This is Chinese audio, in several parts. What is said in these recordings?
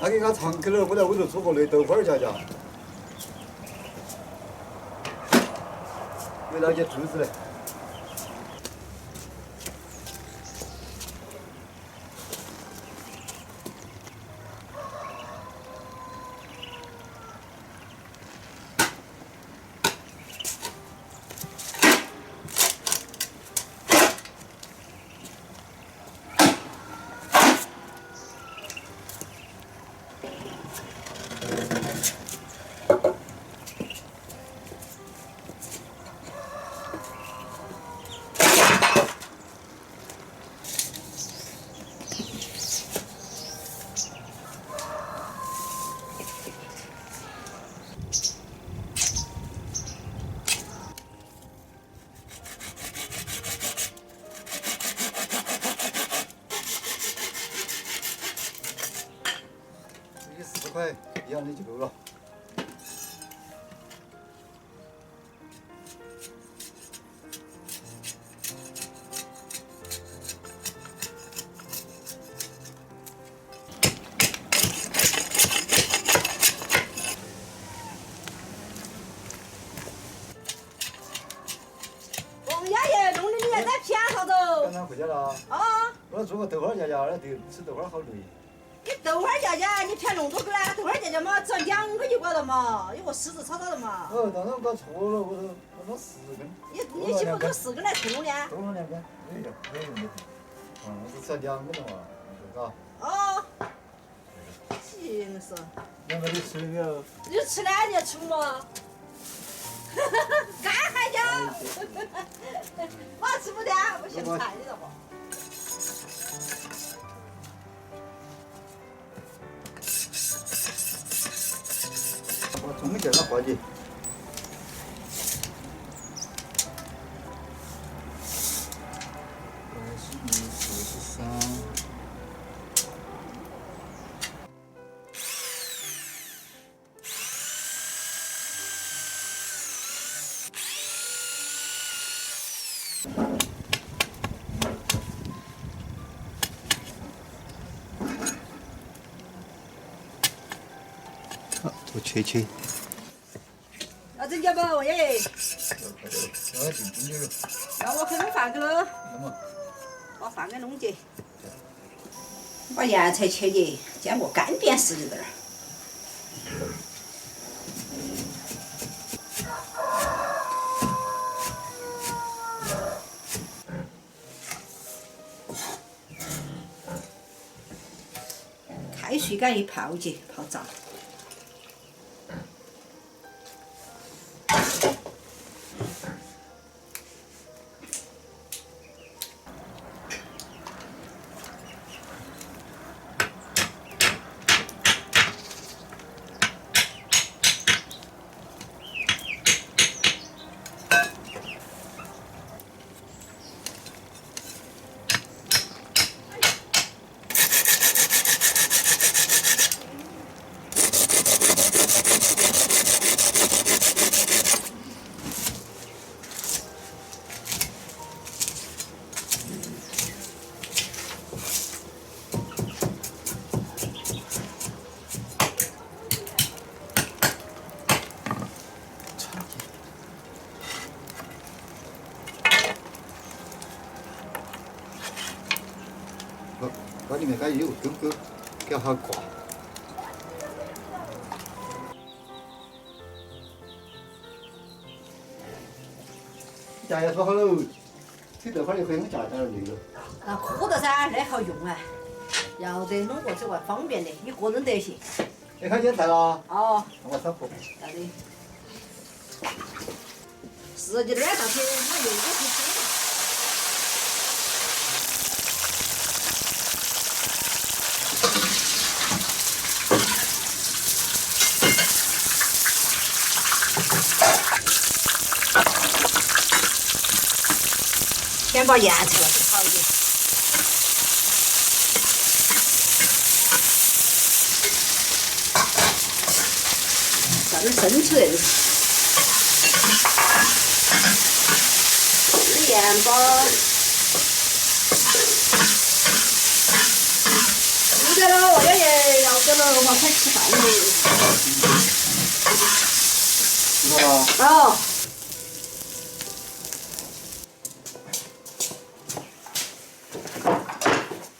他给俺唱去了，我在屋头煮个那豆花儿夹夹，为那些兔子嘞。 40块一样的就够了。王爷爷弄的你还在偏上头？刚刚回家了。啊！我做个豆花夹夹，那吃豆花好累。 你豆花夹夹，你偏弄多个嘞？豆花夹夹嘛，只要2个就搞了嘛，有个柿子炒的嘛。哦，当然搞错了，我弄4根。你岂不弄4根来冲呢？多了2根，没用的。我只吃2根的嘛，嘎。哦。行是。两个你吃没有？你吃了你要冲嘛？干还叫？我吃不得，我嫌菜你知道不？ 我中间那环节。42、43。好，我切。 要整家不，王爷爷？要我去弄饭去了。把饭给弄结。把盐菜切结，煎个干煸式的点儿。开水给一泡结，泡糟。 把里面该有勾勾，给它挂。夹下做好了，这豆花就可以用夹夹累了。那可得噻，那好用哎，要得弄过之外方便的，一个人得行。你看腌菜了？哦。我烧火。要得。是就晚上去，我又去吃。 先把盐菜了就好一点。啥点生抽那种。盐巴。不得了，王爷爷要得了嘛。快吃饭了。知道吗？哦。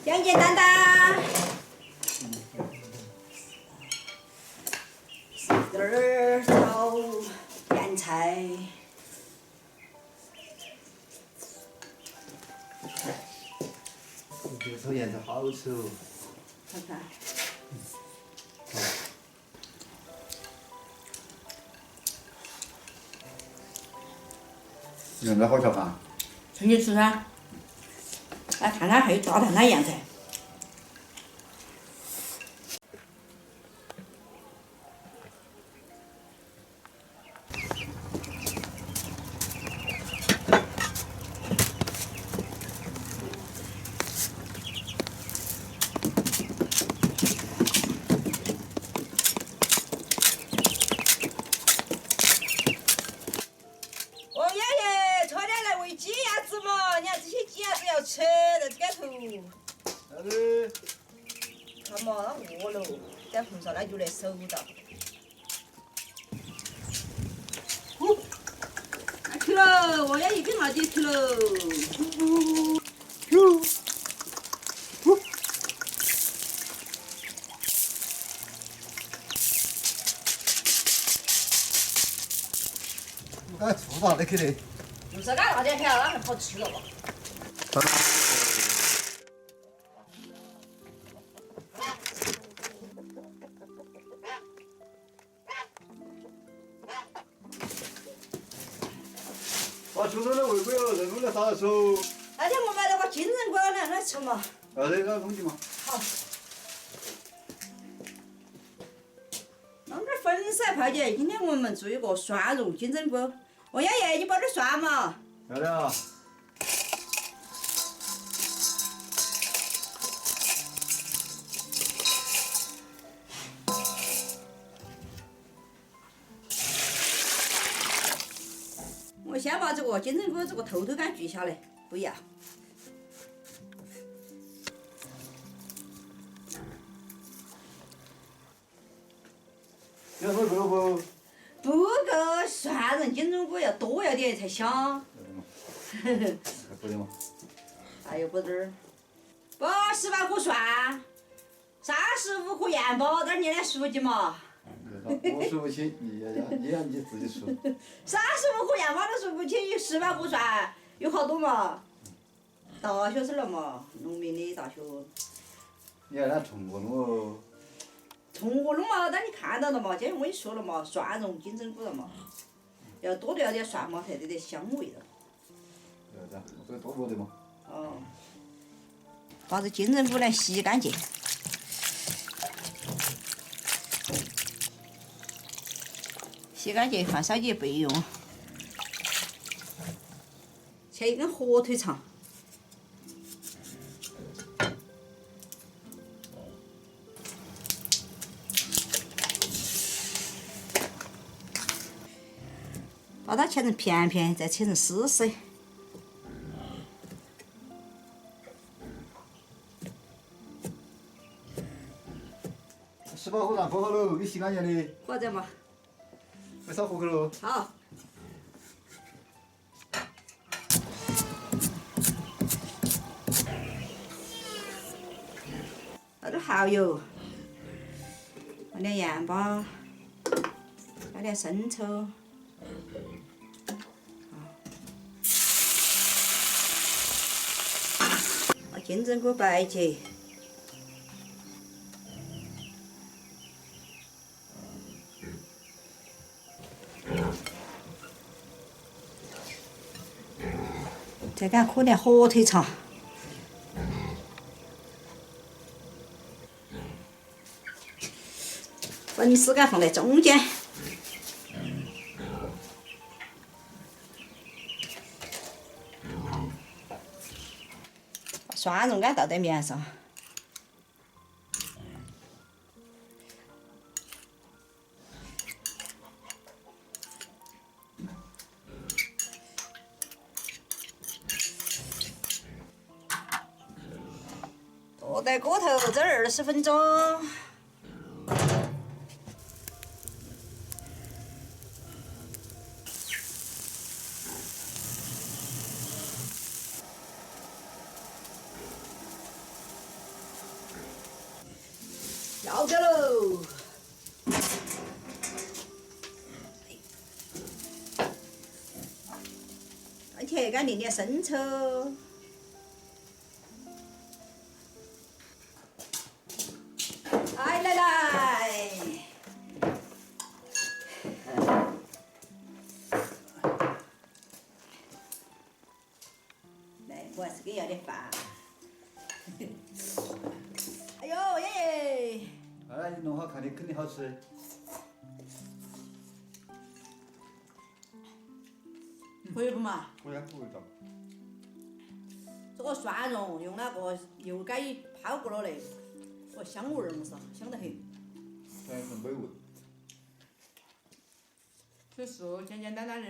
简简单单。丝儿炒咸菜。这炒咸菜好吃哦。看看。现在好吃饭。趁你吃噻。来看看还有大蛋挞咸菜。吃在这个头。他嘛，他饿了，在碰上他就来守着。去了，我要一根麻鸡去了。我醋啥的去的？不是俺辣椒条，那还好吃了吧？把秋冬的喂过了，人工的杀手。那天我买了个金针菇来来吃嘛。那那个东西嘛。好。弄点粉丝泡姐，今天我们做一个蒜蓉金针菇。王爷爷，你包点蒜嘛。要得啊。我先把这个金针菇这个头干锯下来，不要。要说够不？不够，蒜蓉金针菇要多要点才香。还不得嘛？还有不点儿，18颗蒜，35颗盐巴，这儿你来数计嘛。我数不清，你自己数。35颗盐巴都数不清，18颗蒜有好多嘛？大学生了嘛，农民的大学。你看他冲过弄哦。冲过弄嘛，但你看到了嘛？今天我跟你说了嘛，蒜蓉金针菇了嘛，要多要点蒜嘛，才得香味了。对的，这多不得嘛。哦。把这金针菇来洗干净。洗干净放烧鸡备用。切一根火腿肠。把它切成片片，再切成丝丝。18颗蒜剥好了，你洗干净的。和着嘛。没烧火去喽。好。倒点蚝油，放点盐巴，加点生抽。把金针菇摆起。再给它磕点火腿肠。粉丝给它放在中间。把蒜蓉给它倒在面上。剁在锅头，这20分钟。要得喽！而且该练练生抽。来，我还是给要点饭。哎呦耶！哎，你弄好看的肯定好吃。可以不嘛？可以啊，味道。这个蒜蓉用那个油改泡过了的，香味儿嘛是，香得很。还是美味。吃素简简单单的。